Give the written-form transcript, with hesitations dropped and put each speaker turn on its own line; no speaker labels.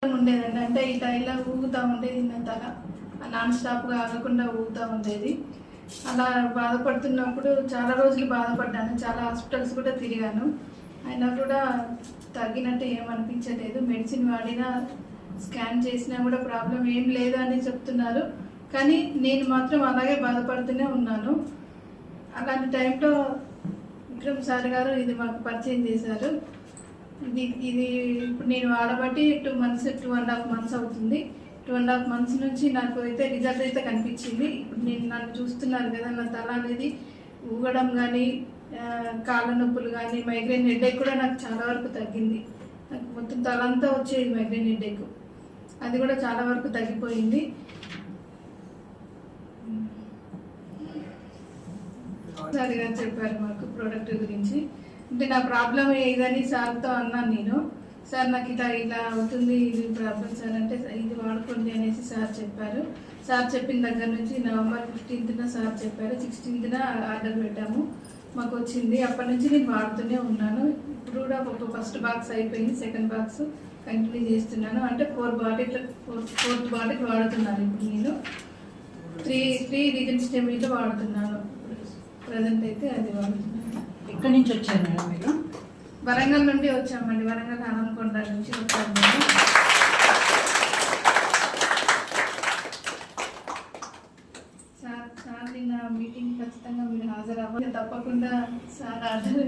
ఉండేదండి. అంటే ఇట్లా ఇలా ఊగుతూ ఉండేది నా తల, నాన్ స్టాప్గా ఆగకుండా ఊగుతూ ఉండేది. అలా బాధపడుతున్నప్పుడు చాలా రోజులు బాధపడ్డాను, చాలా హాస్పిటల్స్ కూడా తిరిగాను. అయినా కూడా తగ్గినట్టు ఏమనిపించలేదు. మెడిసిన్ వాడినా స్కాన్ చేసినా కూడా ప్రాబ్లం ఏం లేదు అని చెప్తున్నారు. కానీ నేను మాత్రం అలాగే బాధపడుతూనే ఉన్నాను. అలాంటి టైంలో విక్రమ్ సార్ గారు ఇది మాకు పరిచయం చేశారు. ఇది ఇప్పుడు నేను వాడబట్టి 2.5 months అవుతుంది. 2.5 months నుంచి నాకు అయితే రిజల్ట్ అయితే కనిపించింది. ఇప్పుడు నన్ను చూస్తున్నారు కదా, నా తల అనేది ఊగడం కానీ, కాళ్ళ నొప్పులు కానీ, మైగ్రేన్ హెడేక్ కూడా నాకు చాలా వరకు తగ్గింది. నాకు మొత్తం తలంతా వచ్చేది మైగ్రేన్ హెడేక్, అది కూడా చాలా వరకు తగ్గిపోయింది. సార్ గారు చెప్పారు మాకు ప్రోడక్ట్ గురించి. అంటే నా ప్రాబ్లం ఏదని సార్తో అన్నాను నేను. సార్ నాకు ఇలా అవుతుంది, ఇది ప్రాబ్లం సార్ అంటే ఇది వాడుకోండి అనేసి సార్ చెప్పారు. సార్ చెప్పిన దగ్గర నుంచి November 15th సార్ చెప్పారు, 16th ఆర్డర్ పెట్టాము, మాకు వచ్చింది. అప్పటి నుంచి నేను వాడుతూనే ఉన్నాను. ఇప్పుడు కూడా ఫస్ట్ బాక్స్ అయిపోయింది, సెకండ్ బాక్స్ కంటిన్యూ చేస్తున్నాను. అంటే 4th బాటిల్ వాడుతున్నాను. ఇప్పుడు నేను 3 రీజన్ స్టెమిల్ వాడుతున్నాను. ప్రజెంట్ అయితే అది వాడుతున్నాను.
ఎక్కడి నుంచి వచ్చారు మేడం మీరు?
వరంగల్ నుండి వచ్చామండి. వరంగల్ ఆనందకొండ నుంచి వచ్చాము మేము. సార్ నిన్న మీటింగ్ ఖచ్చితంగా మీరు హాజరవ్వాలి. తప్పకుండా సార్ ఆర్డర్